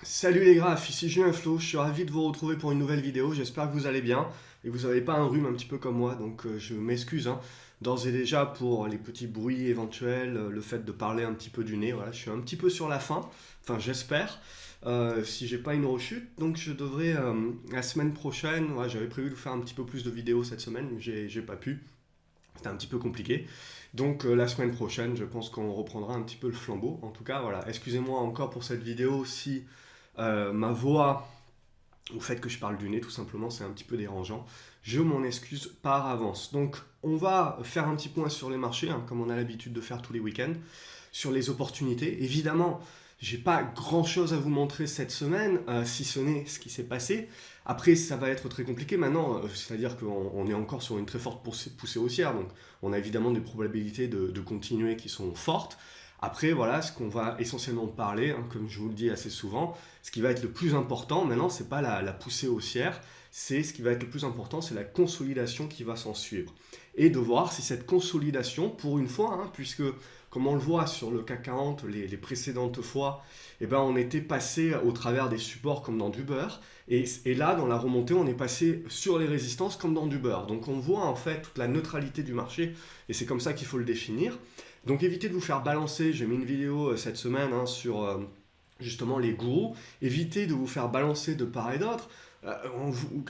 Salut les graphes, ici Julien Flo, je suis ravi de vous retrouver pour une nouvelle vidéo, j'espère que vous allez bien et que vous n'avez pas un rhume un petit peu comme moi, donc je m'excuse d'ores et déjà pour les petits bruits éventuels, le fait de parler un petit peu du nez, voilà, je suis un petit peu sur la fin, enfin j'espère, si j'ai pas une rechute, donc je devrais la semaine prochaine, ouais, j'avais prévu de faire un petit peu plus de vidéos cette semaine, mais j'ai pas pu, c'était un petit peu compliqué. Donc la semaine prochaine, je pense qu'on reprendra un petit peu le flambeau. En tout cas, voilà, excusez-moi encore pour cette vidéo si ma voix, au fait que je parle du nez, tout simplement, c'est un petit peu dérangeant. Je m'en excuse par avance. Donc, on va faire un petit point sur les marchés, comme on a l'habitude de faire tous les week-ends, sur les opportunités. Évidemment, j'ai pas grand-chose à vous montrer cette semaine, si ce n'est ce qui s'est passé. Après, ça va être très compliqué maintenant, c'est-à-dire qu'on est encore sur une très forte poussée haussière, donc on a évidemment des probabilités de continuer qui sont fortes. Après, voilà, ce qu'on va essentiellement parler, comme je vous le dis assez souvent, ce qui va être le plus important maintenant, c'est pas la poussée haussière, c'est ce qui va être le plus important, c'est la consolidation qui va s'en suivre. Et de voir si cette consolidation, pour une fois, puisque comme on le voit sur le CAC 40 les précédentes fois, eh ben, on était passé au travers des supports comme dans du beurre. Et là, dans la remontée, on est passé sur les résistances comme dans du beurre. Donc on voit en fait toute la neutralité du marché, et c'est comme ça qu'il faut le définir. Donc évitez de vous faire balancer, j'ai mis une vidéo cette semaine sur justement les gourous, évitez de vous faire balancer de part et d'autre.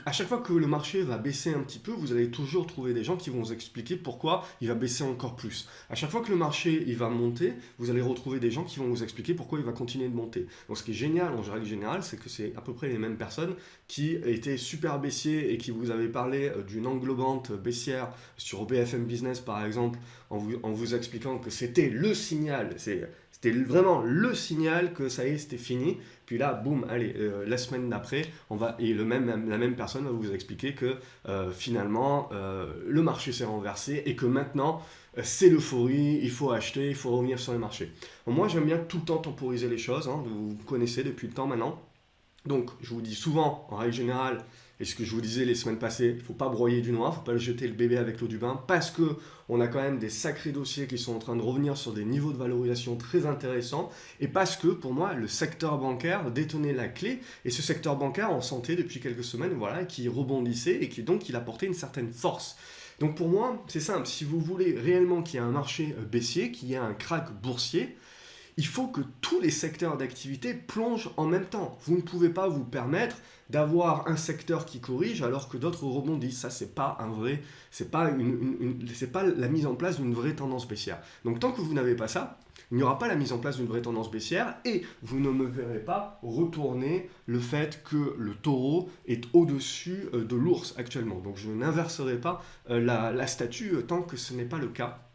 À chaque fois que le marché va baisser un petit peu, vous allez toujours trouver des gens qui vont vous expliquer pourquoi il va baisser encore plus. À chaque fois que le marché il va monter, vous allez retrouver des gens qui vont vous expliquer pourquoi il va continuer de monter. Donc ce qui est génial en règle générale, c'est que c'est à peu près les mêmes personnes qui étaient super baissiers et qui vous avaient parlé d'une englobante baissière sur BFM Business par exemple, en vous expliquant que c'était le signal, c'était vraiment le signal que ça y est, c'était fini. Puis là, boum, allez, la semaine d'après, la même personne va vous expliquer que finalement, le marché s'est renversé et que maintenant, c'est l'euphorie, il faut acheter, il faut revenir sur les marchés. Bon, moi, j'aime bien tout le temps temporiser les choses, vous connaissez depuis le temps maintenant. Donc, je vous dis souvent, en règle générale, et ce que je vous disais les semaines passées, il ne faut pas broyer du noir, il ne faut pas jeter le bébé avec l'eau du bain, parce que on a quand même des sacrés dossiers qui sont en train de revenir sur des niveaux de valorisation très intéressants, et parce que, pour moi, le secteur bancaire détenait la clé, et ce secteur bancaire en santé depuis quelques semaines, voilà, qui rebondissait, et qui donc il apportait une certaine force. Donc pour moi, c'est simple, si vous voulez réellement qu'il y ait un marché baissier, qu'il y ait un crack boursier, il faut que tous les secteurs d'activité plongent en même temps. Vous ne pouvez pas vous permettre d'avoir un secteur qui corrige alors que d'autres rebondissent. Ça, c'est pas un vrai, c'est pas la mise en place d'une vraie tendance baissière. Donc tant que vous n'avez pas ça, il n'y aura pas la mise en place d'une vraie tendance baissière et vous ne me verrez pas retourner le fait que le taureau est au-dessus de l'ours actuellement. Donc je n'inverserai pas la statue tant que ce n'est pas le cas.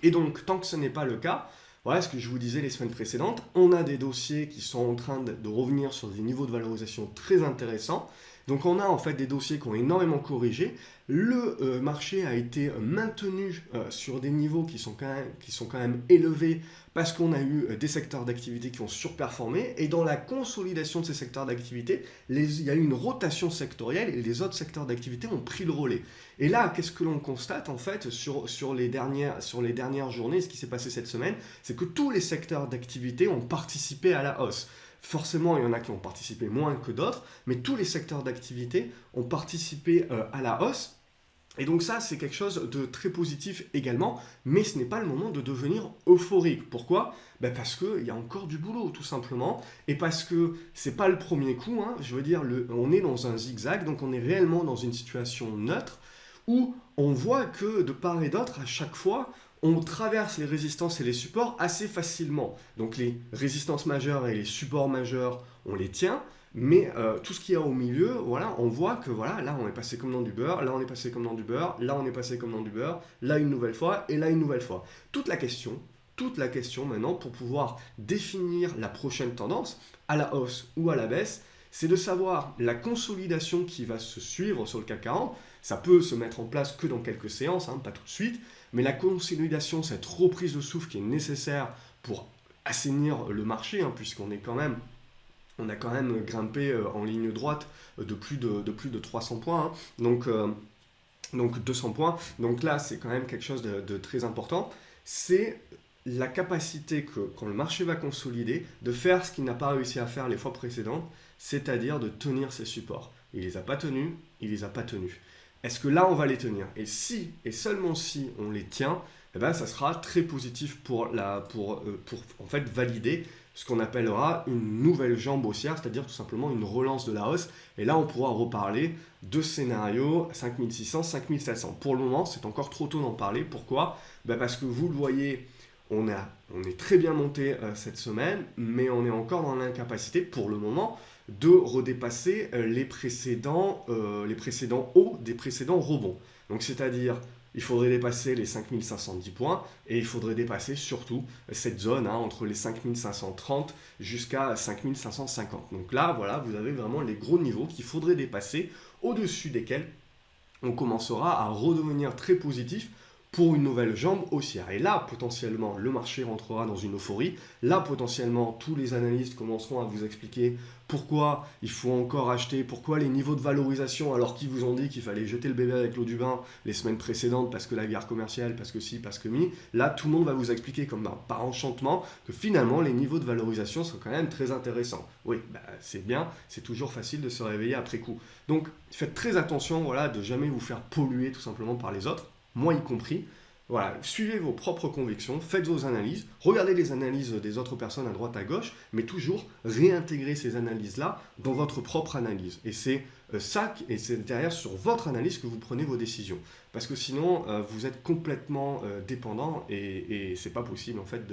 Et donc, tant que ce n'est pas le cas, voilà ce que je vous disais les semaines précédentes, on a des dossiers qui sont en train de revenir sur des niveaux de valorisation très intéressants. Donc on a en fait des dossiers qui ont énormément corrigé. Le marché a été maintenu sur des niveaux qui sont quand même élevés parce qu'on a eu des secteurs d'activité qui ont surperformé. Et dans la consolidation de ces secteurs d'activité, il y a eu une rotation sectorielle et les autres secteurs d'activité ont pris le relais. Et là, qu'est-ce que l'on constate en fait sur les dernières journées, ce qui s'est passé cette semaine, c'est que tous les secteurs d'activité ont participé à la hausse. Forcément, il y en a qui ont participé moins que d'autres, mais tous les secteurs d'activité ont participé à la hausse. Et donc ça, c'est quelque chose de très positif également, mais ce n'est pas le moment de devenir euphorique. Pourquoi? Parce qu'il y a encore du boulot, tout simplement, et parce que c'est pas le premier coup, je veux dire, on est dans un zigzag, donc on est réellement dans une situation neutre, où on voit que de part et d'autre, à chaque fois, on traverse les résistances et les supports assez facilement. Donc les résistances majeures et les supports majeurs, on les tient, mais tout ce qu'il y a au milieu, voilà, on voit que voilà, là on est passé comme dans du beurre, là on est passé comme dans du beurre, là on est passé comme dans du beurre, là une nouvelle fois et là une nouvelle fois. Toute la question maintenant pour pouvoir définir la prochaine tendance, à la hausse ou à la baisse, c'est de savoir la consolidation qui va se suivre sur le CAC 40. Ça peut se mettre en place que dans quelques séances, pas tout de suite, mais la consolidation, cette reprise de souffle qui est nécessaire pour assainir le marché, puisqu'on est quand même on a quand même grimpé en ligne droite de plus de 300 points, donc 200 points. Donc là, c'est quand même quelque chose de très important. C'est la capacité quand le marché va consolider, de faire ce qu'il n'a pas réussi à faire les fois précédentes, c'est-à-dire de tenir ses supports. Il les a pas tenus, il les a pas tenus. Est-ce que là, on va les tenir? Et si, et seulement si on les tient, eh ben, ça sera très positif pour en fait valider ce qu'on appellera une nouvelle jambe haussière, c'est-à-dire tout simplement une relance de la hausse. Et là, on pourra reparler de scénario 5600, 5700. Pour le moment, c'est encore trop tôt d'en parler. Pourquoi? Ben parce que vous le voyez, on est très bien monté cette semaine, mais on est encore dans l'incapacité, pour le moment, de redépasser les précédents hauts des précédents rebonds. Donc, c'est-à-dire, il faudrait dépasser les 5510 points et il faudrait dépasser surtout cette zone entre les 5530 jusqu'à 5550. Donc là, voilà, vous avez vraiment les gros niveaux qu'il faudrait dépasser, au-dessus desquels on commencera à redevenir très positif pour une nouvelle jambe haussière. Et là, potentiellement, le marché rentrera dans une euphorie. Là, potentiellement, tous les analystes commenceront à vous expliquer pourquoi il faut encore acheter, pourquoi les niveaux de valorisation, alors qu'ils vous ont dit qu'il fallait jeter le bébé avec l'eau du bain les semaines précédentes parce que la guerre commerciale, parce que si, parce que mi. Là, tout le monde va vous expliquer comme par enchantement que finalement, les niveaux de valorisation sont quand même très intéressants. Oui, c'est bien, c'est toujours facile de se réveiller après coup. Donc, faites très attention, voilà, de jamais vous faire polluer tout simplement par les autres, moi y compris. Voilà, suivez vos propres convictions, faites vos analyses, regardez les analyses des autres personnes à droite à gauche, mais toujours réintégrer ces analyses-là dans votre propre analyse. Et c'est et c'est derrière sur votre analyse que vous prenez vos décisions. Parce que sinon, vous êtes complètement dépendant et c'est pas possible en fait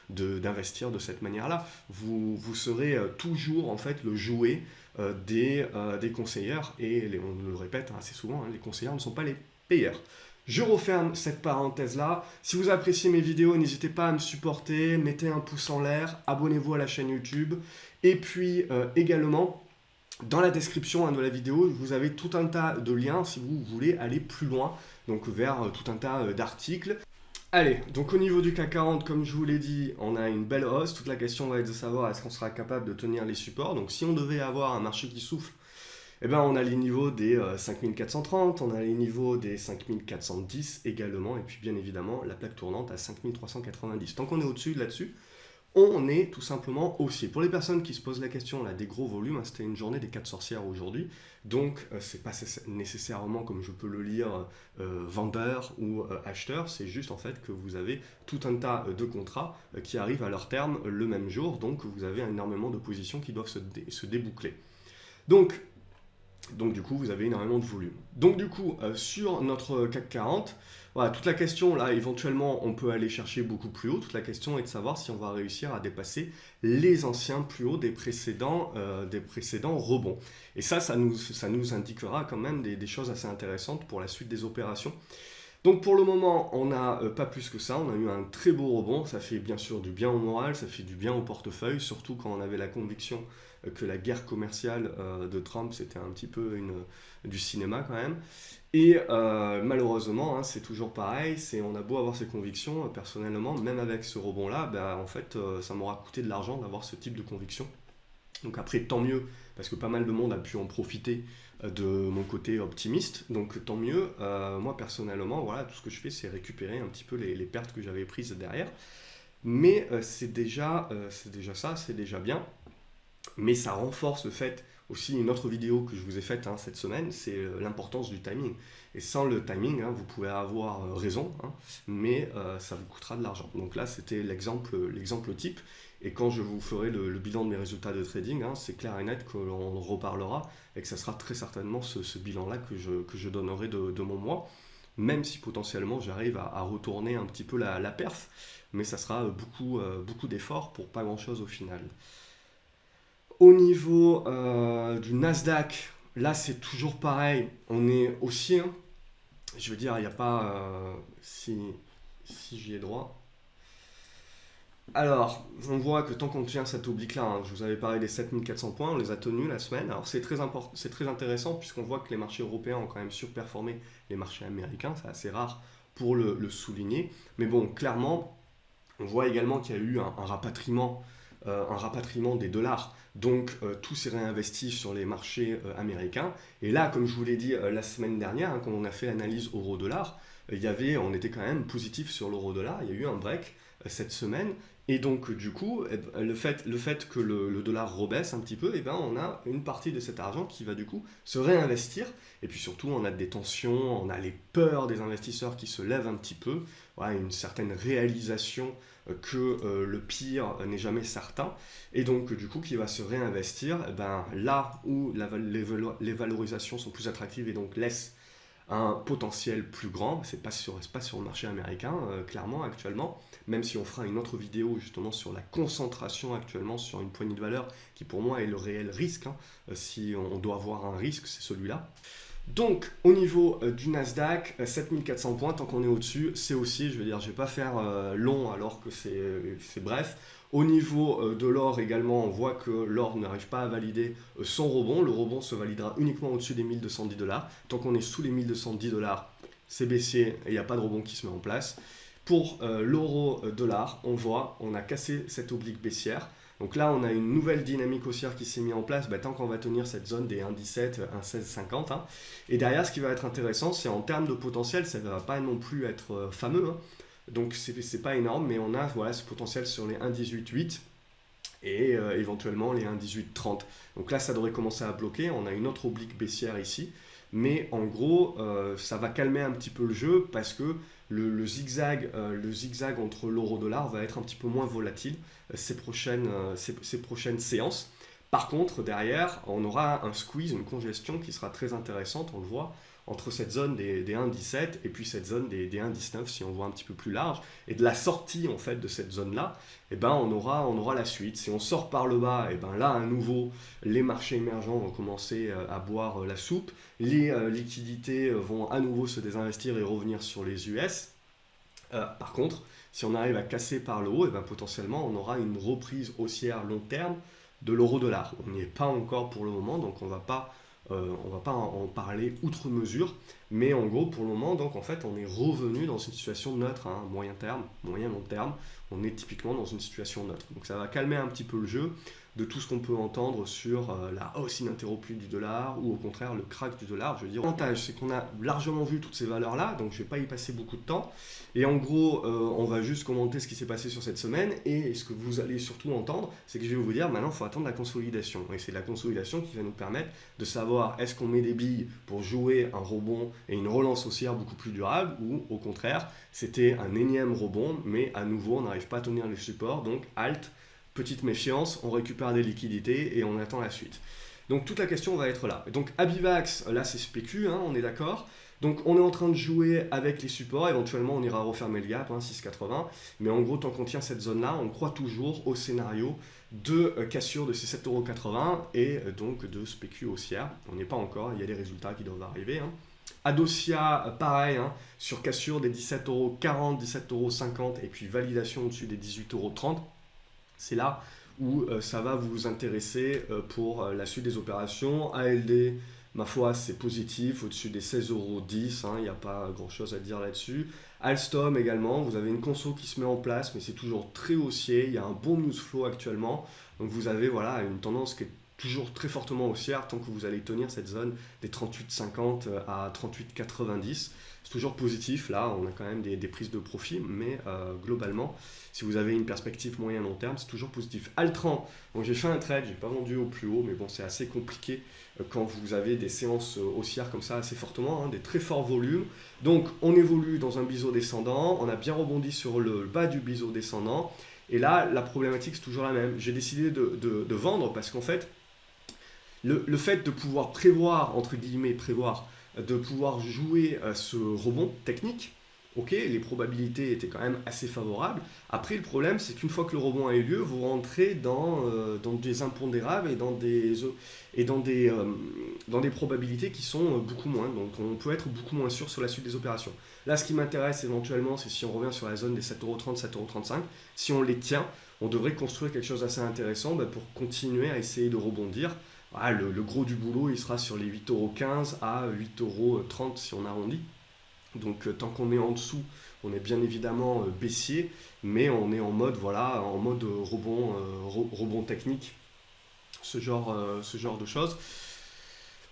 d'investir de cette manière-là. Vous serez toujours en fait le jouet des conseillers et on le répète assez souvent, les conseillers ne sont pas les payeurs. Je referme cette parenthèse-là. Si vous appréciez mes vidéos, n'hésitez pas à me supporter, mettez un pouce en l'air, abonnez-vous à la chaîne YouTube. Et puis également, dans la description de la vidéo, vous avez tout un tas de liens si vous voulez aller plus loin, donc vers tout un tas d'articles. Allez, donc au niveau du CAC 40, comme je vous l'ai dit, on a une belle hausse. Toute la question va être de savoir est-ce qu'on sera capable de tenir les supports. Donc si on devait avoir un marché qui souffle, eh ben, on a les niveaux des 5430, on a les niveaux des 5410 également, et puis bien évidemment la plaque tournante à 5390. Tant qu'on est au-dessus là-dessus, on est tout simplement haussier. Pour les personnes qui se posent la question là, des gros volumes, c'était une journée des 4 sorcières aujourd'hui, donc c'est pas nécessairement comme je peux le lire vendeur ou acheteur, c'est juste en fait que vous avez tout un tas de contrats qui arrivent à leur terme le même jour, donc vous avez énormément de positions qui doivent se déboucler. Donc du coup, vous avez énormément de volume. Donc du coup, sur notre CAC 40, voilà, toute la question, là, éventuellement, on peut aller chercher beaucoup plus haut. Toute la question est de savoir si on va réussir à dépasser les anciens plus hauts des précédents rebonds. Et ça nous indiquera quand même des choses assez intéressantes pour la suite des opérations. Donc pour le moment, on n'a pas plus que ça, on a eu un très beau rebond, ça fait bien sûr du bien au moral, ça fait du bien au portefeuille, surtout quand on avait la conviction que la guerre commerciale de Trump, c'était un petit peu du cinéma quand même. Et malheureusement, c'est toujours pareil, on a beau avoir ces convictions, personnellement, même avec ce rebond-là, en fait, ça m'aura coûté de l'argent d'avoir ce type de conviction. Donc après, tant mieux, parce que pas mal de monde a pu en profiter de mon côté optimiste, donc tant mieux. Moi personnellement, voilà, tout ce que je fais, c'est récupérer un petit peu les pertes que j'avais prises derrière. Mais c'est déjà ça, c'est déjà bien. Mais ça renforce le fait, aussi une autre vidéo que je vous ai faite cette semaine, c'est l'importance du timing. Et sans le timing, vous pouvez avoir raison, mais ça vous coûtera de l'argent. Donc là, c'était l'exemple type. Et quand je vous ferai le bilan de mes résultats de trading, c'est clair et net qu'on en reparlera et que ça sera très certainement ce bilan-là que je donnerai de mon mois, même si potentiellement j'arrive à retourner un petit peu la perf, mais ça sera beaucoup d'efforts pour pas grand-chose au final. Au niveau du Nasdaq, là c'est toujours pareil, on est haussier, je veux dire, il n'y a pas, si j'y ai droit. Alors, on voit que tant qu'on tient cet oblique-là, je vous avais parlé des 7400 points, on les a tenus la semaine. Alors c'est très intéressant puisqu'on voit que les marchés européens ont quand même surperformé les marchés américains, c'est assez rare pour le souligner. Mais bon, clairement, on voit également qu'il y a eu un rapatriement des dollars. Donc tout s'est réinvesti sur les marchés américains. Et là, comme je vous l'ai dit la semaine dernière, quand on a fait l'analyse euro-dollar, on était quand même positif sur l'euro-dollar. Il y a eu un break cette semaine. Et donc, du coup, le fait que le dollar rebaisse un petit peu, eh ben, on a une partie de cet argent qui va du coup se réinvestir. Et puis surtout, on a des tensions, on a les peurs des investisseurs qui se lèvent un petit peu. Voilà, une certaine réalisation que le pire n'est jamais certain. Et donc, du coup, qui va se réinvestir eh ben, là où les valorisations sont plus attractives et donc laissent un potentiel plus grand. C'est pas sur le marché américain, clairement, actuellement. Même si on fera une autre vidéo justement sur la concentration actuellement sur une poignée de valeur, qui pour moi est le réel risque. Hein. Si on doit avoir un risque, c'est celui-là. Donc, au niveau du Nasdaq, 7400 points, tant qu'on est au-dessus, c'est aussi, je veux dire, je ne vais pas faire long alors que c'est bref. Au niveau de l'or également, on voit que l'or n'arrive pas à valider son rebond. Le rebond se validera uniquement au-dessus des 1210 dollars. Tant qu'on est sous les 1210 dollars, c'est baissier et il n'y a pas de rebond qui se met en place. Pour l'euro dollar, on voit, on a cassé cette oblique baissière. Donc là, on a une nouvelle dynamique haussière qui s'est mise en place tant qu'on va tenir cette zone des 1,17, 1,1650. Hein. Et derrière, ce qui va être intéressant, c'est en termes de potentiel, ça ne va pas non plus être fameux. Hein. Donc, c'est pas énorme, mais on a voilà, ce potentiel sur les 1,18,8 et éventuellement les 1,18,30. Donc là, ça devrait commencer à bloquer. On a une autre oblique baissière ici. Mais en gros, ça va calmer un petit peu le jeu parce que le zigzag entre l'euro-dollar va être un petit peu moins volatile ces prochaines séances. Par contre, derrière, on aura un squeeze, une congestion qui sera très intéressante, on le voit, entre cette zone des 1,17 et puis cette zone des 1,19 si on voit un petit peu plus large. Et de la sortie en fait de cette zone-là, eh ben, on aura la suite. Si on sort par le bas, eh ben, là à nouveau, les marchés émergents vont commencer à boire la soupe. Les liquidités vont à nouveau se désinvestir et revenir sur les US. Par contre, si on arrive à casser par le haut, eh ben, potentiellement on aura une reprise haussière long terme de l'euro-dollar. On n'y est pas encore pour le moment, donc on ne va pas en parler outre mesure, mais en gros pour le moment, donc en fait on est revenu dans une situation neutre, hein, moyen terme, moyen long terme, on est typiquement dans une situation neutre. Donc ça va calmer un petit peu le jeu de tout ce qu'on peut entendre sur la hausse ininterrompue du dollar ou au contraire le crack du dollar. Je veux dire, l'avantage c'est qu'on a largement vu toutes ces valeurs-là, donc je ne vais pas y passer beaucoup de temps. Et en gros, on va juste commenter ce qui s'est passé sur cette semaine et ce que vous allez surtout entendre, c'est que je vais vous dire maintenant il faut attendre la consolidation. Et c'est la consolidation qui va nous permettre de savoir est-ce qu'on met des billes pour jouer un rebond et une relance haussière beaucoup plus durable ou au contraire c'était un énième rebond mais à nouveau on n'arrive pas à tenir les supports, donc halt. Petite méfiance, on récupère des liquidités et on attend la suite. Donc toute la question va être là. Donc Abivax, là c'est spécu, hein, on est d'accord. Donc on est en train de jouer avec les supports, éventuellement on ira refermer le gap, hein, 6,80. Mais en gros, tant qu'on tient cette zone-là, on croit toujours au scénario de cassure de ces 7,80€ et donc de spécu haussière. On n'y est pas encore, il y a des résultats qui doivent arriver. Hein. Adosia, pareil, hein, sur cassure des 17,40€, 17,50€ et puis validation au-dessus des 18,30€. C'est là où ça va vous intéresser pour la suite des opérations. ALD, ma foi, c'est positif, au-dessus des 16,10€, hein, il n'y a pas grand-chose à dire là-dessus. Alstom également, vous avez une conso qui se met en place, mais c'est toujours très haussier, il y a un bon news flow actuellement. Donc vous avez voilà, une tendance qui est toujours très fortement haussière tant que vous allez tenir cette zone des 38,50 à 38,90. C'est toujours positif, là on a quand même des prises de profit, mais globalement, si vous avez une perspective moyen long terme, c'est toujours positif. Altran, donc j'ai fait un trade, j'ai pas vendu au plus haut, mais bon c'est assez compliqué quand vous avez des séances haussières comme ça assez fortement, hein, des très forts volumes. Donc on évolue dans un biseau descendant, on a bien rebondi sur le bas du biseau descendant, et là la problématique c'est toujours la même. J'ai décidé de vendre parce qu'en fait, le fait de pouvoir prévoir, entre guillemets prévoir, de pouvoir jouer ce rebond technique, ok, les probabilités étaient quand même assez favorables. Après, le problème, c'est qu'une fois que le rebond a eu lieu, vous rentrez dans des impondérables et dans des probabilités qui sont beaucoup moins. Donc, on peut être beaucoup moins sûr sur la suite des opérations. Là, ce qui m'intéresse éventuellement, c'est si on revient sur la zone des 7,30€, 7,35€. Si on les tient, on devrait construire quelque chose d'assez intéressant pour continuer à essayer de rebondir. Ah, le gros du boulot, il sera sur les 8,15€ à 8,30€ si on arrondit. Donc tant qu'on est en dessous, on est bien évidemment baissier, mais on est en mode rebond technique, ce genre de choses.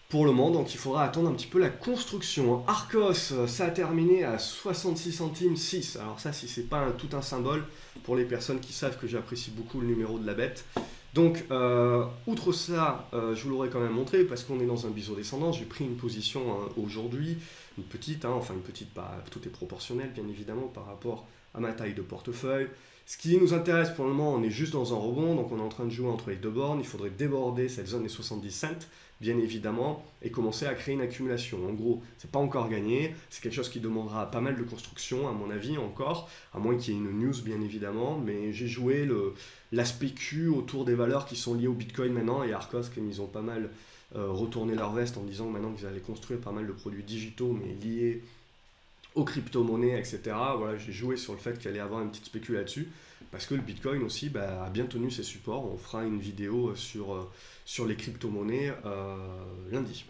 pour le moment, donc il faudra attendre un petit peu la construction. Arcos, ça a terminé à 66 centimes 6. Alors ça, si c'est pas tout un symbole pour les personnes qui savent que j'apprécie beaucoup le numéro de la bête. Donc, outre ça, je vous l'aurais quand même montré parce qu'on est dans un biseau descendant. J'ai pris une position aujourd'hui, une petite, enfin une petite, tout est proportionnel bien évidemment par rapport à ma taille de portefeuille. Ce qui nous intéresse pour le moment, on est juste dans un rebond, donc on est en train de jouer entre les deux bornes. Il faudrait déborder cette zone des 70 cents, bien évidemment, et commencer à créer une accumulation. En gros, c'est pas encore gagné, c'est quelque chose qui demandera pas mal de construction, à mon avis, encore, à moins qu'il y ait une news, bien évidemment, mais j'ai joué l'aspect Q autour des valeurs qui sont liées au Bitcoin maintenant, et Arcos, comme ils ont pas mal retourné leur veste en disant maintenant qu'ils allaient construire pas mal de produits digitaux, mais liés aux crypto-monnaies, etc. Voilà, j'ai joué sur le fait qu'il allait y avoir une petite spécule là-dessus, parce que le Bitcoin aussi a bien tenu ses supports. On fera une vidéo sur les crypto-monnaies lundi,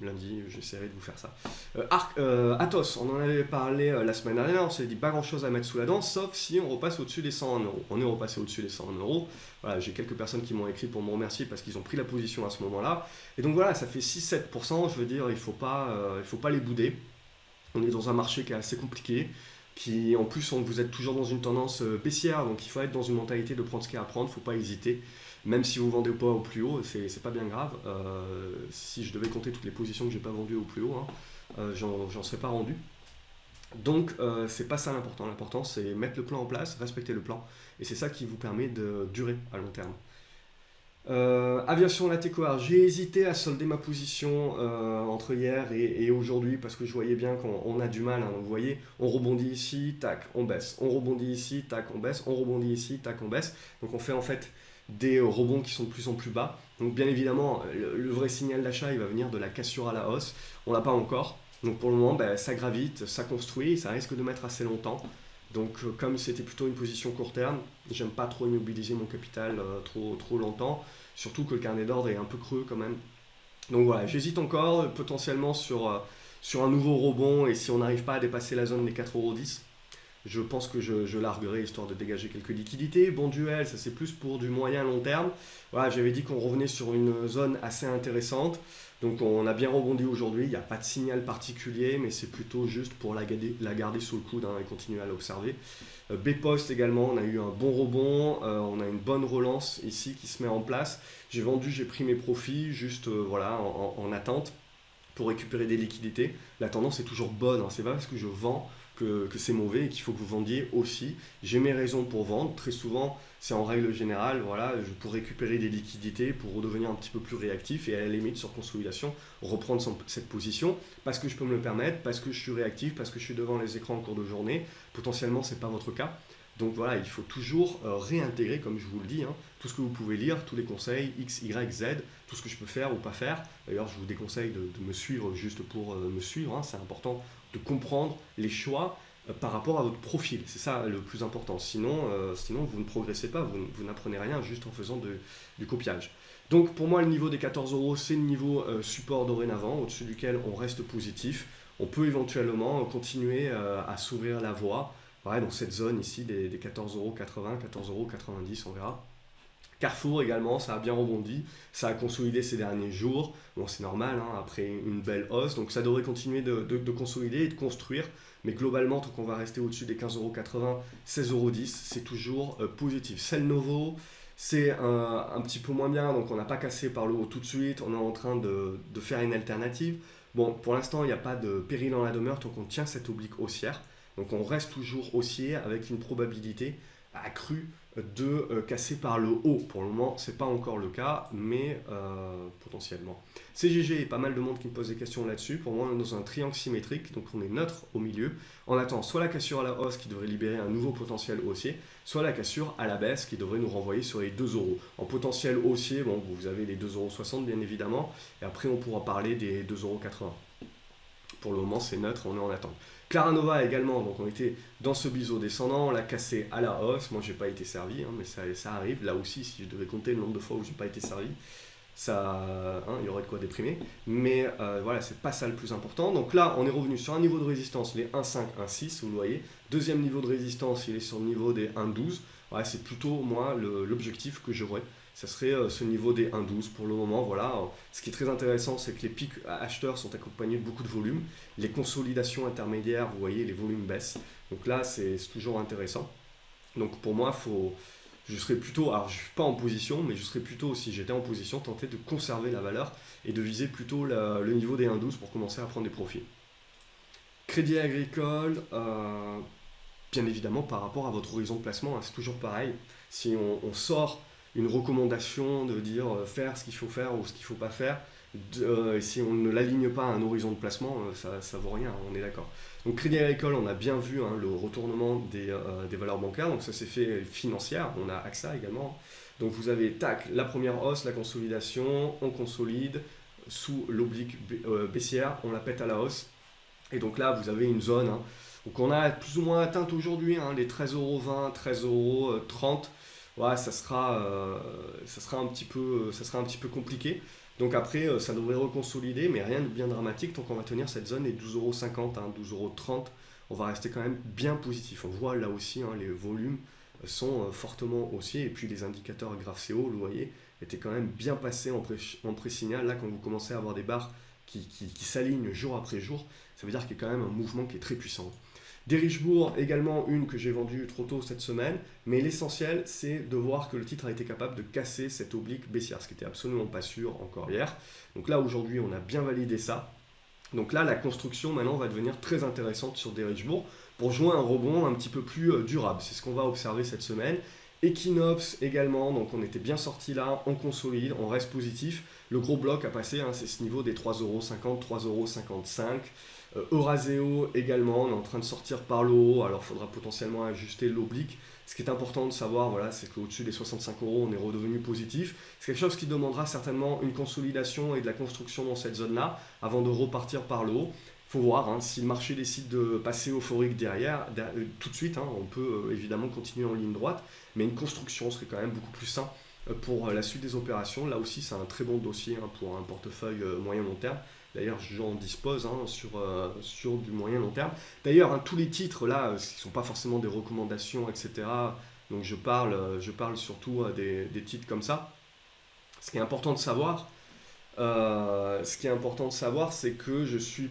j'essaierai de vous faire ça. Athos, on en avait parlé la semaine dernière, on s'est dit pas grand-chose à mettre sous la dent, sauf si on repasse au-dessus des 101 euros. On est repassé au-dessus des 101 euros. Voilà, j'ai quelques personnes qui m'ont écrit pour me remercier parce qu'ils ont pris la position à ce moment-là. Et donc voilà, ça fait 6-7%, je veux dire, il faut pas les bouder. On est dans un marché qui est assez compliqué, qui en plus vous êtes toujours dans une tendance baissière, donc il faut être dans une mentalité de prendre ce qu'il y a à prendre, il ne faut pas hésiter. Même si vous ne vendez pas au plus haut, c'est pas bien grave. Si je devais compter toutes les positions que j'ai pas vendues au plus haut, j'en serais pas rendu. Donc c'est pas ça l'important. L'important c'est mettre le plan en place, respecter le plan, et c'est ça qui vous permet de durer à long terme. Aviation Latécoère, j'ai hésité à solder ma position entre hier et aujourd'hui parce que je voyais bien qu'on a du mal. Donc vous voyez, on rebondit ici, tac, on baisse. On rebondit ici, tac, on baisse. On rebondit ici, tac, on baisse. Donc on fait en fait des rebonds qui sont de plus en plus bas. Donc bien évidemment, le vrai signal d'achat, il va venir de la cassure à la hausse. On l'a pas encore. Donc pour le moment, ça gravite, ça construit, ça risque de mettre assez longtemps. Donc comme c'était plutôt une position court terme, j'aime pas trop immobiliser mon capital trop longtemps, surtout que le carnet d'ordre est un peu creux quand même. Donc voilà, j'hésite encore potentiellement sur un nouveau rebond, et si on n'arrive pas à dépasser la zone des 4,10 €, je pense que je larguerai histoire de dégager quelques liquidités. Bon duel, ça c'est plus pour du moyen long terme. Voilà, j'avais dit qu'on revenait sur une zone assez intéressante. Donc on a bien rebondi aujourd'hui, il n'y a pas de signal particulier, mais c'est plutôt juste pour la garder sous le coude et continuer à l'observer. B-Post également, on a eu un bon rebond, on a une bonne relance ici qui se met en place. J'ai vendu, j'ai pris mes profits juste voilà, en attente pour récupérer des liquidités. La tendance est toujours bonne, c'est pas parce que je vends que c'est mauvais et qu'il faut que vous vendiez aussi. J'ai mes raisons pour vendre, très souvent c'est en règle générale, voilà, pour récupérer des liquidités, pour redevenir un petit peu plus réactif et à la limite sur consolidation, reprendre cette position parce que je peux me le permettre, parce que je suis réactif, parce que je suis devant les écrans en cours de journée. Potentiellement c'est pas votre cas. Donc voilà, il faut toujours réintégrer, comme je vous le dis, tout ce que vous pouvez lire, tous les conseils, X, Y, Z, tout ce que je peux faire ou pas faire. D'ailleurs, je vous déconseille de me suivre juste pour me suivre. C'est important de comprendre les choix par rapport à votre profil. C'est ça le plus important. Sinon vous ne progressez pas, vous n'apprenez rien juste en faisant du copiage. Donc pour moi, le niveau des 14 €, c'est le niveau support dorénavant, au-dessus duquel on reste positif. On peut éventuellement continuer à s'ouvrir la voie. Ouais, donc cette zone ici des 14,80 €, 14,90 €, on verra. Carrefour également, ça a bien rebondi, ça a consolidé ces derniers jours. Bon, c'est normal, après une belle hausse, donc ça devrait continuer de consolider et de construire. Mais globalement, tant qu'on va rester au-dessus des 15,80 €, 16,10 €, c'est toujours positif. Selnovo, c'est un petit peu moins bien, donc on n'a pas cassé par le haut tout de suite. On est en train de faire une alternative. Bon, pour l'instant, il n'y a pas de péril dans la demeure tant qu'on tient cette oblique haussière. Donc on reste toujours haussier avec une probabilité accrue de casser par le haut. Pour le moment, ce n'est pas encore le cas, mais potentiellement. CGG, il y a pas mal de monde qui me pose des questions là-dessus. Pour moi, on est dans un triangle symétrique, donc on est neutre au milieu. On attend soit la cassure à la hausse qui devrait libérer un nouveau potentiel haussier, soit la cassure à la baisse qui devrait nous renvoyer sur les 2 €. En potentiel haussier, bon, vous avez les 2,60 € bien évidemment, et après on pourra parler des 2,80 €. Pour le moment, c'est neutre, on est en attente. Claranova également, donc on était dans ce biseau descendant, on l'a cassé à la hausse. Moi, j'ai pas été servi, mais ça arrive. Là aussi, si je devais compter le nombre de fois où j'ai pas été servi, ça, il y aurait de quoi déprimer. Mais voilà, c'est pas ça le plus important. Donc là, on est revenu sur un niveau de résistance, les 1,5, 1,6, vous le voyez. Deuxième niveau de résistance, il est sur le niveau des 1,12. Ouais, c'est plutôt, moi, l'objectif que j'aurais. ça serait ce niveau des 1,12 pour le moment. Voilà. Ce qui est très intéressant, c'est que les pics acheteurs sont accompagnés de beaucoup de volume. Les consolidations intermédiaires, vous voyez, les volumes baissent. Donc là, c'est toujours intéressant. Donc pour moi, je serais plutôt, alors je ne suis pas en position, mais je serais plutôt, si j'étais en position, tenter de conserver la valeur et de viser plutôt le niveau des 1,12 pour commencer à prendre des profits. Crédit Agricole, bien évidemment par rapport à votre horizon de placement, hein, c'est toujours pareil. Si on sort une recommandation de dire faire ce qu'il faut faire ou ce qu'il ne faut pas faire, si on ne l'aligne pas à un horizon de placement, ça ne vaut rien, on est d'accord. Donc Crédit Agricole, on a bien vu hein, le retournement des valeurs bancaires, donc ça s'est fait financière, on a AXA également. Donc vous avez tac, la première hausse, la consolidation, on consolide sous l'oblique baissière, on la pète à la hausse. Et donc là, vous avez une zone hein, donc on a plus ou moins atteint aujourd'hui hein, les 13,20 €, 13,30 €. Ouais, ça sera un petit peu compliqué. Donc après, ça devrait reconsolider, mais rien de bien dramatique. Tant qu'on va tenir cette zone, les 12,50 €, hein, 12,30 €, on va rester quand même bien positif. On voit là aussi, hein, les volumes sont fortement haussiers. Et puis les indicateurs GraphCO, vous voyez, étaient quand même bien passés en pré-signal. Là, quand vous commencez à avoir des barres qui s'alignent jour après jour, ça veut dire qu'il y a quand même un mouvement qui est très puissant. Des Richebourg, également une que j'ai vendue trop tôt cette semaine, mais l'essentiel c'est de voir que le titre a été capable de casser cette oblique baissière, ce qui n'était absolument pas sûr encore hier. Donc là aujourd'hui on a bien validé ça. Donc là la construction maintenant va devenir très intéressante sur des Richebourg pour jouer un rebond un petit peu plus durable. C'est ce qu'on va observer cette semaine. Equinox également, donc on était bien sorti là, on consolide, on reste positif. Le gros bloc à passer, hein, c'est ce niveau des 3,50 €, 3,55 €. Euraseo également, on est en train de sortir par le haut, alors il faudra potentiellement ajuster l'oblique. Ce qui est important de savoir, voilà, c'est qu'au-dessus des 65 €, on est redevenu positif. C'est quelque chose qui demandera certainement une consolidation et de la construction dans cette zone-là, avant de repartir par le haut. Il faut voir hein, si le marché décide de passer euphorique derrière, tout de suite, hein, on peut évidemment continuer en ligne droite, mais une construction serait quand même beaucoup plus sain pour la suite des opérations. Là aussi, c'est un très bon dossier hein, pour un portefeuille moyen-long terme. D'ailleurs, j'en dispose hein, sur du moyen-long terme. D'ailleurs, hein, tous les titres là, qui ne sont pas forcément des recommandations, etc. Donc je parle surtout des titres comme ça. Ce qui est important de savoir, c'est que je suis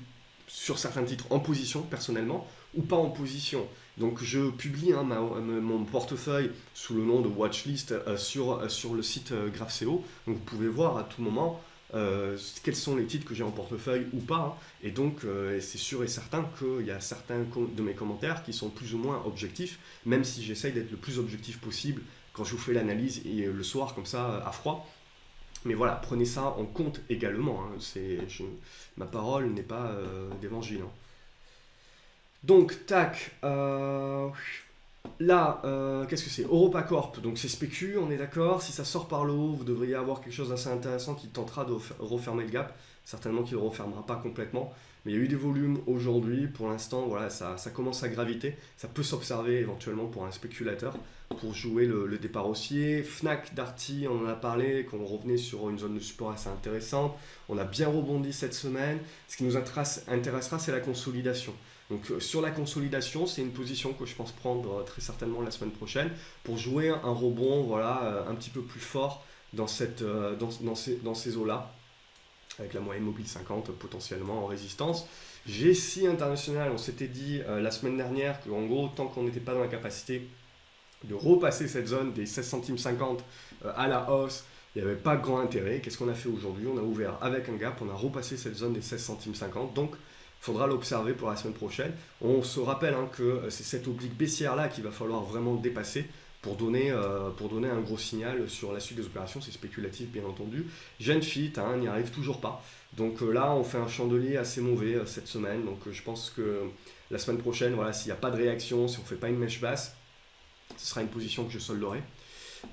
sur certains titres en position personnellement ou pas en position. Donc je publie hein, mon portefeuille sous le nom de Watchlist sur le site GraphCO. Donc vous pouvez voir à tout moment quels sont les titres que j'ai en portefeuille ou pas. Hein. Et donc c'est sûr et certain qu'il y a certains de mes commentaires qui sont plus ou moins objectifs, même si j'essaye d'être le plus objectif possible quand je vous fais l'analyse et le soir comme ça à froid. Mais voilà, prenez ça en compte également. Hein. Ma parole n'est pas d'évangile. Hein. Donc, tac. Là, qu'est-ce que c'est? EuropaCorp, donc c'est spécu, on est d'accord. Si ça sort par le haut, vous devriez avoir quelque chose d'assez intéressant qui tentera de refermer le gap. Certainement qu'il ne le refermera pas complètement. Mais il y a eu des volumes aujourd'hui. Pour l'instant, voilà, ça commence à graviter. Ça peut s'observer éventuellement pour un spéculateur pour jouer le départ haussier. Fnac, Darty, on en a parlé, qu'on revenait sur une zone de support assez intéressante. On a bien rebondi cette semaine. Ce qui nous intéressera, c'est la consolidation. Donc sur la consolidation, c'est une position que je pense prendre très certainement la semaine prochaine pour jouer un rebond voilà, un petit peu plus fort dans ces eaux-là, avec la moyenne mobile 50 potentiellement en résistance. GSI International, on s'était dit la semaine dernière qu'en gros, tant qu'on n'était pas dans la capacité de repasser cette zone des 16 centimes 50 à la hausse, il n'y avait pas grand intérêt. Qu'est-ce qu'on a fait aujourd'hui? On a ouvert avec un gap, on a repassé cette zone des 16 centimes 50, donc il faudra l'observer pour la semaine prochaine. On se rappelle hein, que c'est cette oblique baissière-là qu'il va falloir vraiment dépasser pour donner un gros signal sur la suite des opérations. C'est spéculatif bien entendu. Genfit hein, n'y arrive toujours pas. Donc là, on fait un chandelier assez mauvais cette semaine. Donc je pense que la semaine prochaine, voilà, s'il n'y a pas de réaction, si on ne fait pas une mèche basse, ce sera une position que je solderai.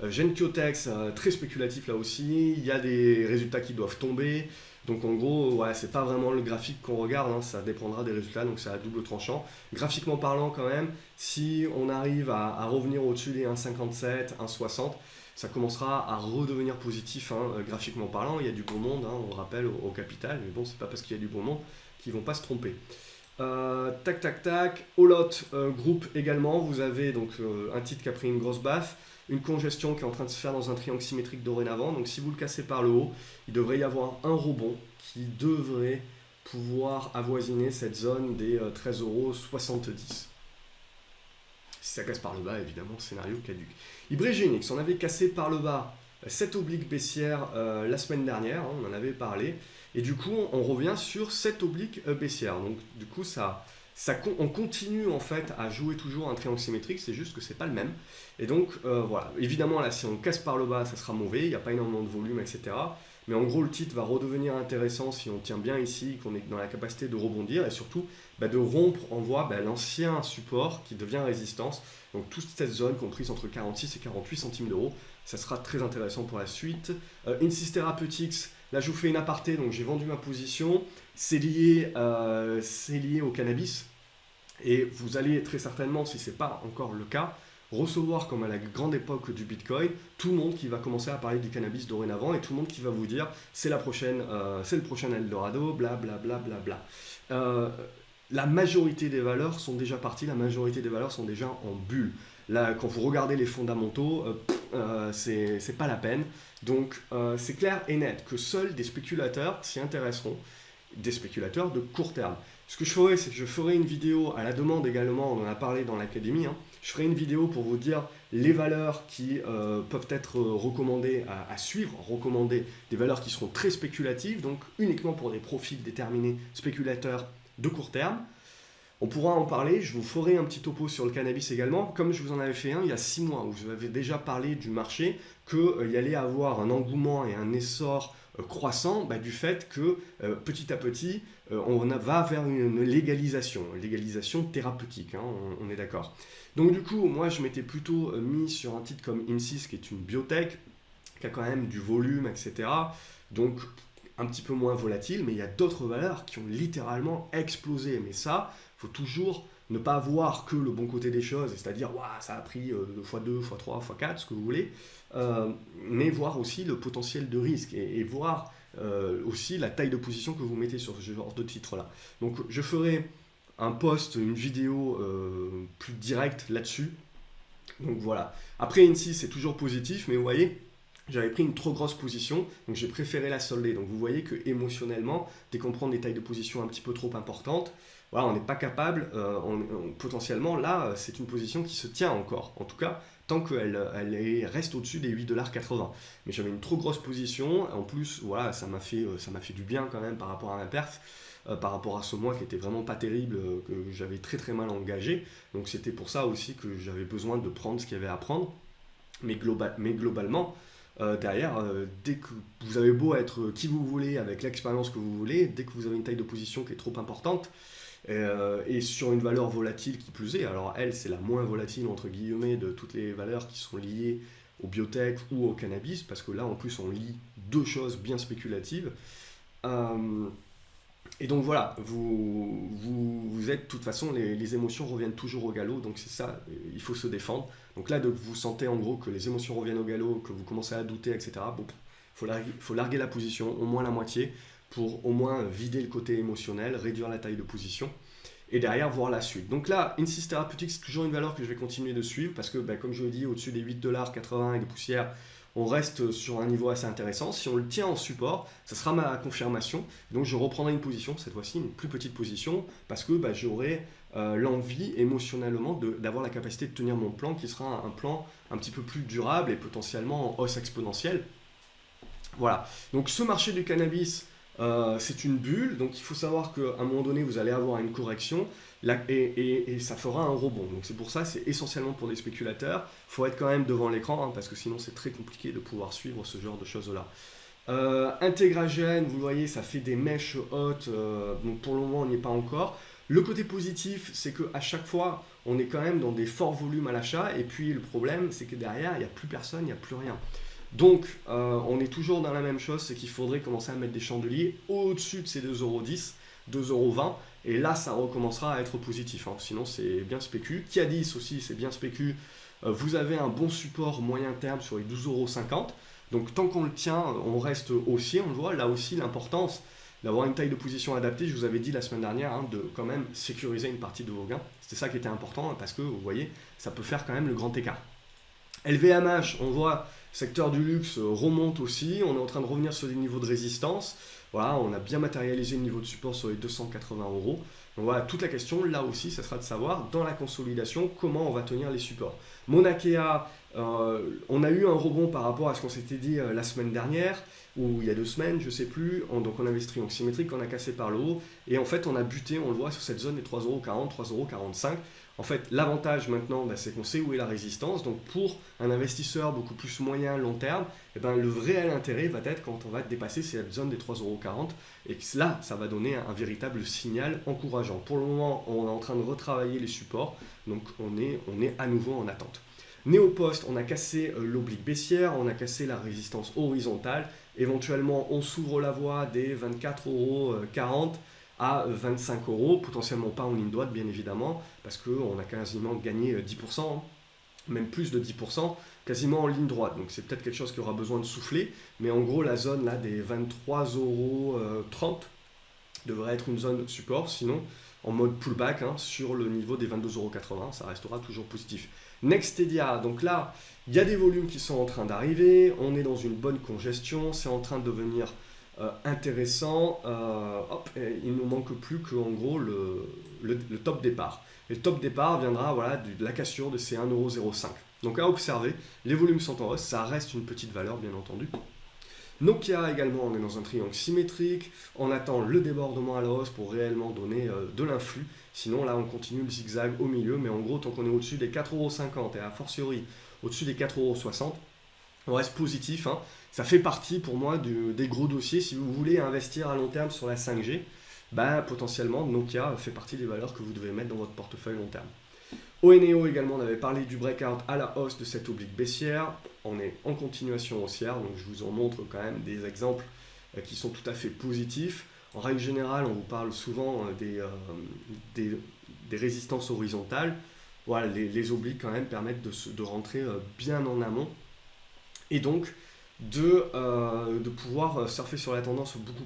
Genkyotex, très spéculatif là aussi. Il y a des résultats qui doivent tomber. Donc en gros, ouais, c'est pas vraiment le graphique qu'on regarde, hein, ça dépendra des résultats, donc c'est à double tranchant. Graphiquement parlant quand même, si on arrive à revenir au-dessus des 1,57, 1,60, ça commencera à redevenir positif hein, graphiquement parlant. Il y a du bon monde, hein, on le rappelle, au capital, mais bon, c'est pas parce qu'il y a du bon monde qu'ils vont pas se tromper. Tac. Olot Group également, vous avez donc un titre qui a pris une grosse baffe. une congestion qui est en train de se faire dans un triangle symétrique dorénavant. Donc si vous le cassez par le haut, il devrait y avoir un rebond qui devrait pouvoir avoisiner cette zone des 13,70 €. Si ça casse par le bas, évidemment, scénario caduc. Ibrigenix, on avait cassé par le bas cette oblique baissière la semaine dernière, hein, on en avait parlé. Et du coup, on revient sur cette oblique baissière. Donc du coup, on continue en fait à jouer toujours un triangle symétrique, c'est juste que c'est pas le même. Et donc voilà, évidemment là, si on casse par le bas, ça sera mauvais, il n'y a pas énormément de volume, etc. Mais en gros, le titre va redevenir intéressant si on tient bien ici, qu'on est dans la capacité de rebondir et surtout de rompre en voie l'ancien support qui devient résistance. Donc toute cette zone comprise entre 46 et 48 centimes d'euros, ça sera très intéressant pour la suite. Insys Therapeutics, là je vous fais une aparté, donc j'ai vendu ma position. C'est lié au cannabis. Et vous allez très certainement, si ce n'est pas encore le cas, recevoir, comme à la grande époque du Bitcoin, tout le monde qui va commencer à parler du cannabis dorénavant et tout le monde qui va vous dire c'est le prochain Eldorado, blablabla. Bla, bla, bla. La majorité des valeurs sont déjà parties, la majorité des valeurs sont déjà en bulle. Là, quand vous regardez les fondamentaux, c'est pas la peine. Donc, c'est clair et net que seuls des spéculateurs s'y intéresseront, des spéculateurs de court terme. Ce que je ferai, c'est que je ferai une vidéo à la demande également, on en a parlé dans l'académie, hein. Je ferai une vidéo pour vous dire les valeurs qui peuvent être recommandées à suivre, recommander des valeurs qui seront très spéculatives, donc uniquement pour des profils déterminés spéculateurs de court terme. On pourra en parler, je vous ferai un petit topo sur le cannabis également, comme je vous en avais fait un il y a 6 mois, où je vous avais déjà parlé du marché, qu'il y allait avoir un engouement et un essor croissant du fait que petit à petit, on va vers une légalisation thérapeutique, hein, on est d'accord. Donc du coup, moi je m'étais plutôt mis sur un titre comme Insys, qui est une biotech, qui a quand même du volume, etc. Donc un petit peu moins volatile, mais il y a d'autres valeurs qui ont littéralement explosé. Mais ça, il faut toujours ne pas voir que le bon côté des choses, c'est-à-dire ça a pris x2, x3, x4, ce que vous voulez, mais voir aussi le potentiel de risque et voir aussi la taille de position que vous mettez sur ce genre de titre-là. Donc je ferai un post, une vidéo plus directe là-dessus. Donc voilà. Après Insys, c'est toujours positif, mais vous voyez, j'avais pris une trop grosse position, donc j'ai préféré la solder. Donc vous voyez que émotionnellement, dès qu'on prend des tailles de position un petit peu trop importantes, voilà, on n'est pas capable, potentiellement, là, c'est une position qui se tient encore. En tout cas, tant qu'elle reste au-dessus des 8,80 $. Mais j'avais une trop grosse position, en plus, voilà, ça m'a fait du bien quand même par rapport à ma perf, par rapport à ce mois qui était vraiment pas terrible, que j'avais très très mal engagé. Donc c'était pour ça aussi que j'avais besoin de prendre ce qu'il y avait à prendre. Mais globalement, derrière, dès que vous avez beau être qui vous voulez, avec l'expérience que vous voulez, dès que vous avez une taille de position qui est trop importante, et sur une valeur volatile qui plus est, alors elle c'est la moins volatile entre guillemets de toutes les valeurs qui sont liées au biotech ou au cannabis, parce que là en plus on lie deux choses bien spéculatives. Et donc voilà, vous êtes, de toute façon, les émotions reviennent toujours au galop, donc c'est ça, il faut se défendre. Donc là, vous sentez en gros que les émotions reviennent au galop, que vous commencez à douter, etc. Bon, faut larguer la position, au moins la moitié, pour au moins vider le côté émotionnel, réduire la taille de position, et derrière voir la suite. Donc là, Insys Therapeutics, c'est toujours une valeur que je vais continuer de suivre, parce que comme je l'ai dit, au-dessus des 8,80 $ et des poussières, on reste sur un niveau assez intéressant. Si on le tient en support, ça sera ma confirmation. Donc je reprendrai une position, cette fois-ci une plus petite position, parce que j'aurai l'envie émotionnellement d'avoir la capacité de tenir mon plan, qui sera un plan un petit peu plus durable et potentiellement en hausse exponentielle. Voilà. Donc ce marché du cannabis, c'est une bulle, donc il faut savoir qu'à un moment donné, vous allez avoir une correction et ça fera un rebond. Donc c'est pour ça, c'est essentiellement pour des spéculateurs. Il faut être quand même devant l'écran, hein, parce que sinon c'est très compliqué de pouvoir suivre ce genre de choses-là. Intégragène, vous voyez, ça fait des mèches hautes, donc pour le moment on n'y est pas encore. Le côté positif, c'est qu'à chaque fois, on est quand même dans des forts volumes à l'achat, et puis le problème, c'est que derrière, il n'y a plus personne, il n'y a plus rien. Donc, on est toujours dans la même chose, c'est qu'il faudrait commencer à mettre des chandeliers au-dessus de ces 2,10 €, 2,20 €, et là, ça recommencera à être positif, hein. Sinon, c'est bien spécu. Kiadis aussi, c'est bien spécu. Vous avez un bon support moyen terme sur les 12,50 €. Donc, tant qu'on le tient, on reste haussier, on le voit. Là aussi, l'importance d'avoir une taille de position adaptée, je vous avais dit la semaine dernière, hein, de quand même sécuriser une partie de vos gains. C'était ça qui était important, hein, parce que, vous voyez, ça peut faire quand même le grand écart. LVMH, on voit, secteur du luxe remonte aussi, on est en train de revenir sur des niveaux de résistance. Voilà, on a bien matérialisé le niveau de support sur les 280 euros. Donc voilà, toute la question, là aussi, ça sera de savoir, dans la consolidation, comment on va tenir les supports. Monakea, on a eu un rebond par rapport à ce qu'on s'était dit la semaine dernière, ou il y a 2 semaines, je ne sais plus. Donc on avait ce triangle symétrique qu'on a cassé par le haut, et en fait on a buté, on le voit, sur cette zone des 3,40 €, 3,45 €. En fait, l'avantage maintenant, c'est qu'on sait où est la résistance. Donc pour un investisseur beaucoup plus moyen, long terme, le réel intérêt va être quand on va dépasser cette zone des 3,40 €. Et là, ça va donner un véritable signal encourageant. Pour le moment, on est en train de retravailler les supports. Donc on est à nouveau en attente. Néopost, on a cassé l'oblique baissière, on a cassé la résistance horizontale. Éventuellement, on s'ouvre la voie des 24,40 € à 25 €, potentiellement pas en ligne droite bien évidemment, parce qu'on a quasiment gagné 10%, même plus de 10%, quasiment en ligne droite. Donc c'est peut-être quelque chose qui aura besoin de souffler, mais en gros la zone là des 23,30 € devrait être une zone support, sinon en mode pullback sur le niveau des 22,80 €, ça restera toujours positif. Nextedia, donc là, il y a des volumes qui sont en train d'arriver, on est dans une bonne congestion, c'est en train de devenir intéressant. Il ne nous manque plus qu'en gros le top départ. Et le top départ viendra de la cassure de ces 1,05 €. Donc à observer, les volumes sont en hausse, ça reste une petite valeur bien entendu. Nokia également, on est dans un triangle symétrique, on attend le débordement à la hausse pour réellement donner de l'influx. Sinon là on continue le zigzag au milieu, mais en gros tant qu'on est au-dessus des 4,50 € et a fortiori au-dessus des 4,60 €, on reste positif. Ça fait partie pour moi des gros dossiers. Si vous voulez investir à long terme sur la 5G, potentiellement Nokia fait partie des valeurs que vous devez mettre dans votre portefeuille long terme. ONEO également, on avait parlé du breakout à la hausse de cette oblique baissière. On est en continuation haussière, donc je vous en montre quand même des exemples qui sont tout à fait positifs. En règle générale, on vous parle souvent des résistances horizontales. Voilà, les obliques quand même permettent de rentrer bien en amont et donc de pouvoir surfer sur la tendance beaucoup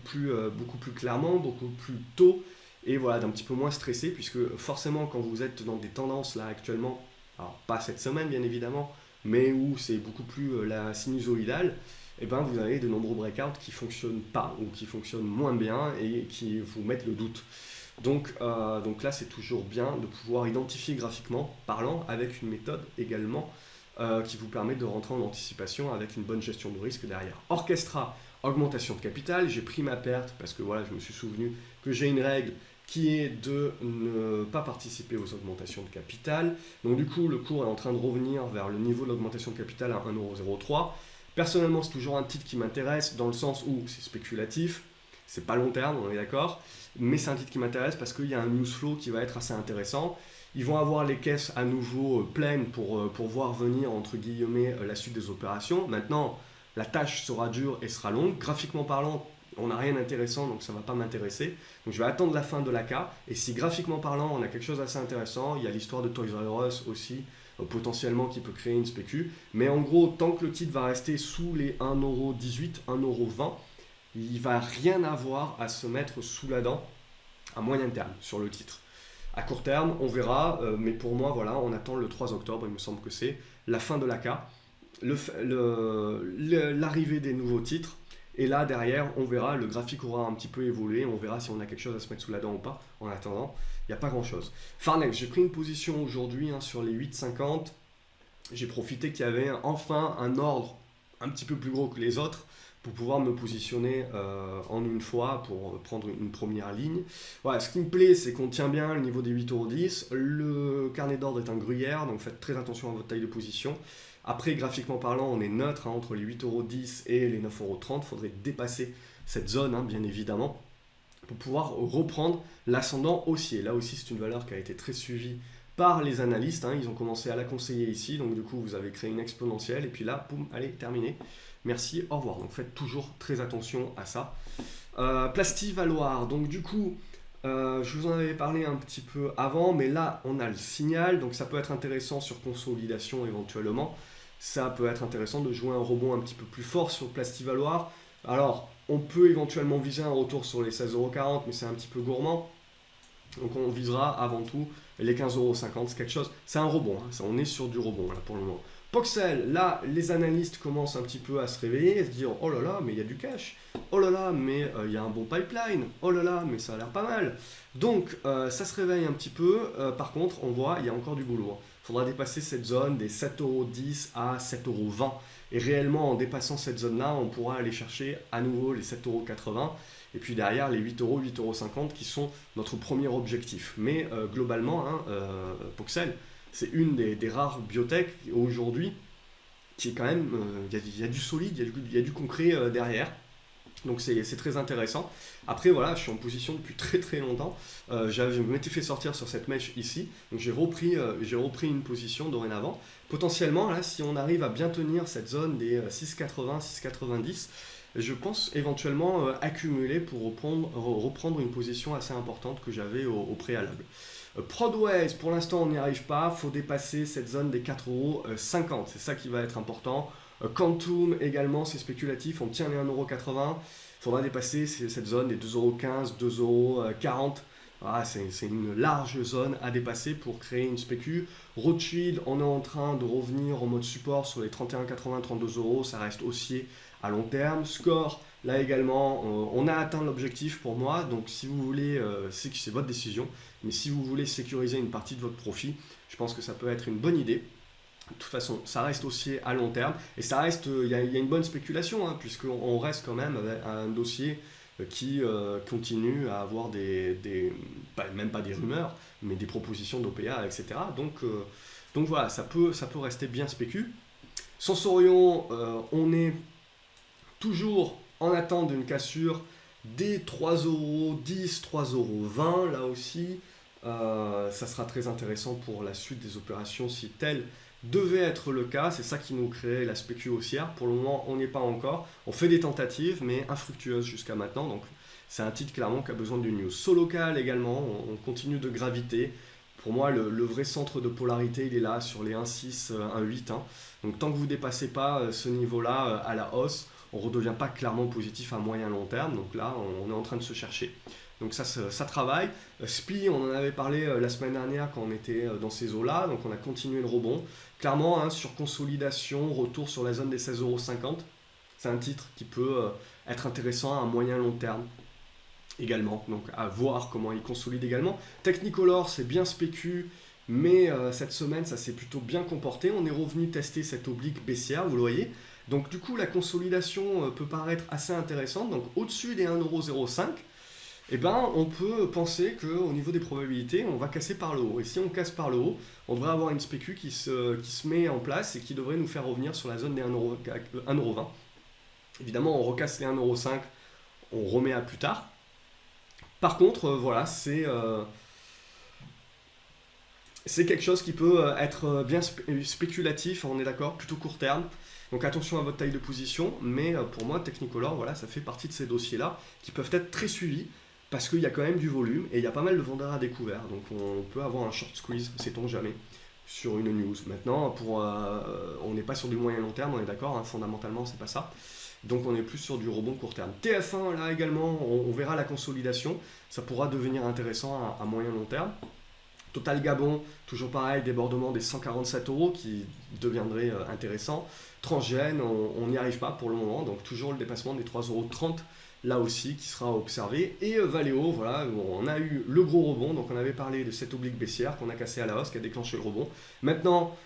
plus clairement, beaucoup plus tôt, et voilà, d'un petit peu moins stressé, puisque forcément quand vous êtes dans des tendances là actuellement, alors pas cette semaine bien évidemment, mais où c'est beaucoup plus la sinusoïdale, vous avez de nombreux breakouts qui ne fonctionnent pas ou qui fonctionnent moins bien et qui vous mettent le doute. Donc là c'est toujours bien de pouvoir identifier graphiquement parlant avec une méthode également qui vous permet de rentrer en anticipation avec une bonne gestion de risque derrière. Orchestra, augmentation de capital, j'ai pris ma perte parce que voilà, je me suis souvenu que j'ai une règle qui est de ne pas participer aux augmentations de capital. Donc du coup, le cours est en train de revenir vers le niveau de l'augmentation de capital à 1,03 €. Personnellement, c'est toujours un titre qui m'intéresse dans le sens où c'est spéculatif, c'est pas long terme, on est d'accord, mais c'est un titre qui m'intéresse parce qu'il y a un news flow qui va être assez intéressant. Ils vont avoir les caisses à nouveau pleines pour voir venir, entre guillemets, la suite des opérations. Maintenant, la tâche sera dure et sera longue. Graphiquement parlant, on n'a rien d'intéressant, donc ça ne va pas m'intéresser. Donc je vais attendre la fin de l'AK. Et si graphiquement parlant, on a quelque chose d'assez intéressant, il y a l'histoire de Toys R Us aussi, potentiellement qui peut créer une spécu. Mais en gros, tant que le titre va rester sous les 1,18 €, 1,20 €, il ne va rien avoir à se mettre sous la dent à moyen terme sur le titre. À court terme, on verra, mais pour moi, voilà, on attend le 3 octobre, il me semble que c'est la fin de l'AK, l'arrivée des nouveaux titres, et là, derrière, on verra, le graphique aura un petit peu évolué, on verra si on a quelque chose à se mettre sous la dent ou pas. En attendant, il n'y a pas grand-chose. Farnex, j'ai pris une position aujourd'hui sur les 8,50, j'ai profité qu'il y avait enfin un ordre un petit peu plus gros que les autres, pour pouvoir me positionner en une fois pour prendre une première ligne. Voilà, ce qui me plaît, c'est qu'on tient bien le niveau des 8,10 €. Le carnet d'ordre est un gruyère, donc faites très attention à votre taille de position. Après, graphiquement parlant, on est neutre entre les 8,10 € et les 9,30 €. Il faudrait dépasser cette zone, bien évidemment, pour pouvoir reprendre l'ascendant haussier. Là aussi, c'est une valeur qui a été très suivie par les analystes. Ils ont commencé à la conseiller ici, donc du coup, vous avez créé une exponentielle, et puis là, boum, allez, terminé. Merci, au revoir. Donc faites toujours très attention à ça. Plastivaloir, donc du coup, je vous en avais parlé un petit peu avant, mais là on a le signal, donc ça peut être intéressant sur consolidation éventuellement. Ça peut être intéressant de jouer un rebond un petit peu plus fort sur Plastivaloir. Alors, on peut éventuellement viser un retour sur les 16,40 €, mais c'est un petit peu gourmand. Donc on visera avant tout les 15,50 €, c'est quelque chose, c'est un rebond, on est sur du rebond là pour le moment. Poxel, là, les analystes commencent un petit peu à se réveiller, à se dire oh là là, mais il y a du cash, oh là là, mais il y a un bon pipeline, oh là là, mais ça a l'air pas mal. Donc ça se réveille un petit peu, par contre, on voit, il y a encore du boulot. Il faudra dépasser cette zone des 7,10 € à 7,20 €. Et réellement, en dépassant cette zone-là, on pourra aller chercher à nouveau les 7,80 €. Et puis derrière, les 8 €, 8,50 € qui sont notre premier objectif. Mais globalement, hein, Poxel, c'est une des rares biotech aujourd'hui qui est quand même, il y a du solide, il y a du concret derrière. Donc c'est très intéressant. Après voilà, je suis en position depuis très très longtemps. Je m'étais fait sortir sur cette mèche ici. Donc j'ai repris une position dorénavant. Potentiellement, là, si on arrive à bien tenir cette zone des 6,80, 6,90, je pense éventuellement accumuler pour reprendre une position assez importante que j'avais au préalable. Prodways, pour l'instant on n'y arrive pas, il faut dépasser cette zone des 4,50 €, c'est ça qui va être important. Quantum également, c'est spéculatif, on tient les 1,80 €, il faudra dépasser cette zone des 2,15 €, 2,40 €. Ah, c'est une large zone à dépasser pour créer une spécu. Rothschild, on est en train de revenir en mode support sur les 31,80, 32 €, ça reste haussier à long terme. Score, là également, on a atteint l'objectif pour moi, donc si vous voulez, c'est votre décision, mais si vous voulez sécuriser une partie de votre profit, je pense que ça peut être une bonne idée. De toute façon, ça reste haussier à long terme, et ça reste, il y a une bonne spéculation, hein, puisqu'on reste quand même avec un dossier qui continue à avoir même pas des rumeurs, mais des propositions d'OPA, etc. Donc voilà, ça peut rester bien spécu. Sensorion, on est toujours en attente d'une cassure des 3,10 €, 3,20 € là aussi. Ça sera très intéressant pour la suite des opérations si tel devait être le cas. C'est ça qui nous crée la spécu haussière. Pour le moment, on n'y est pas encore. On fait des tentatives, mais infructueuses jusqu'à maintenant. Donc, c'est un titre clairement qui a besoin d'une news. Solocal également, on continue de graviter. Pour moi, le vrai centre de polarité, il est là sur les 1,6, 1,8. Hein. Donc, tant que vous ne dépassez pas ce niveau-là à la hausse, on ne redevient pas clairement positif à moyen long terme. Donc là, on est en train de se chercher. Donc ça travaille. SPI, on en avait parlé la semaine dernière quand on était dans ces eaux-là. Donc on a continué le rebond. Clairement, hein, sur consolidation, retour sur la zone des 16,50 €. C'est un titre qui peut être intéressant à moyen long terme également. Donc à voir comment il consolide également. Technicolor, c'est bien spécu. Mais cette semaine, ça s'est plutôt bien comporté. On est revenu tester cette oblique baissière, vous le voyez. Donc du coup, la consolidation peut paraître assez intéressante. Donc au-dessus des 1,05 €, eh ben, on peut penser qu'au niveau des probabilités, on va casser par le haut. Et si on casse par le haut, on devrait avoir une spécu qui se met en place et qui devrait nous faire revenir sur la zone des 1,20 €. Évidemment, on recasse les 1,05 €, on remet à plus tard. Par contre, voilà, c'est quelque chose qui peut être bien spéculatif, on est d'accord, plutôt court terme. Donc attention à votre taille de position, mais pour moi, Technicolor, voilà, ça fait partie de ces dossiers-là qui peuvent être très suivis parce qu'il y a quand même du volume et il y a pas mal de vendeurs à découvert. Donc on peut avoir un short squeeze, sait-on jamais, sur une news. Maintenant, on n'est pas sur du moyen long terme, on est d'accord, hein, fondamentalement, c'est pas ça. Donc on est plus sur du rebond court terme. TF1, là également, on verra la consolidation. Ça pourra devenir intéressant à moyen long terme. Total Gabon, toujours pareil, débordement des 147 € qui deviendrait intéressant. Transgène, on n'y arrive pas pour le moment, donc toujours le dépassement des 3,30 € là aussi qui sera observé. Et Valeo, voilà, on a eu le gros rebond, donc on avait parlé de cette oblique baissière qu'on a cassé à la hausse, qui a déclenché le rebond. Maintenant,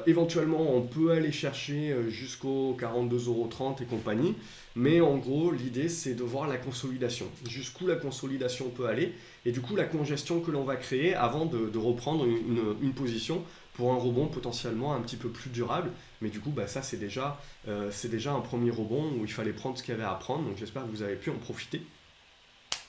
éventuellement, on peut aller chercher jusqu'aux 42,30 € et compagnie, mais en gros, l'idée c'est de voir la consolidation, jusqu'où la consolidation peut aller, et du coup la congestion que l'on va créer avant de reprendre une position pour un rebond potentiellement un petit peu plus durable. Mais du coup, bah, ça c'est déjà un premier rebond où il fallait prendre ce qu'il y avait à prendre, donc j'espère que vous avez pu en profiter.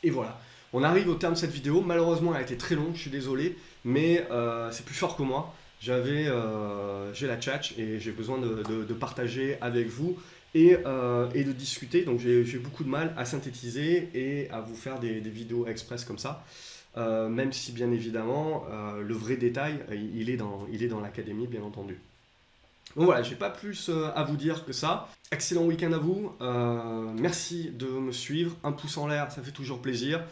Et voilà, on arrive au terme de cette vidéo. Malheureusement, elle a été très longue, je suis désolé, mais c'est plus fort que moi. J'ai la tchatch et j'ai besoin de partager avec vous et de discuter. Donc j'ai beaucoup de mal à synthétiser et à vous faire des vidéos express comme ça. Même si bien évidemment le vrai détail il est dans l'académie, bien entendu. Donc voilà, j'ai pas plus à vous dire que ça. Excellent week-end à vous. Merci de me suivre. Un pouce en l'air, ça fait toujours plaisir.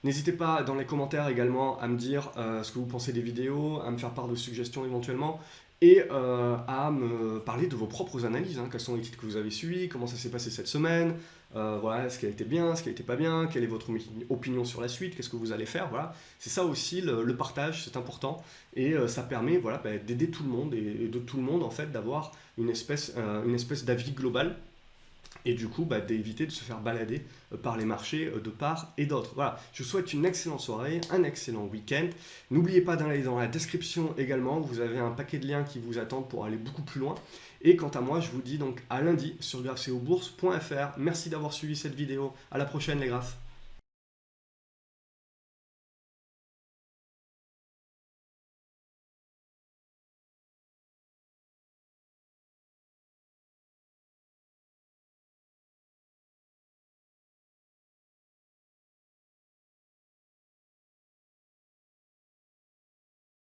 N'hésitez pas dans les commentaires également à me dire ce que vous pensez des vidéos, à me faire part de suggestions éventuellement. et à me parler de vos propres analyses, hein. Quels sont les titres que vous avez suivis, comment ça s'est passé cette semaine, voilà, ce qui a été bien, ce qui a été pas bien, quelle est votre opinion sur la suite, qu'est-ce que vous allez faire, voilà. C'est ça aussi le partage, c'est important, et ça permet voilà, bah, d'aider tout le monde, et de tout le monde en fait d'avoir une espèce d'avis global, et du coup bah, d'éviter de se faire balader par les marchés de part et d'autre. Voilà, je vous souhaite une excellente soirée, un excellent week-end. N'oubliez pas d'aller dans la description également, vous avez un paquet de liens qui vous attendent pour aller beaucoup plus loin. Et quant à moi, je vous dis donc à lundi sur graphecobourse.fr. Merci d'avoir suivi cette vidéo, à la prochaine les graphes.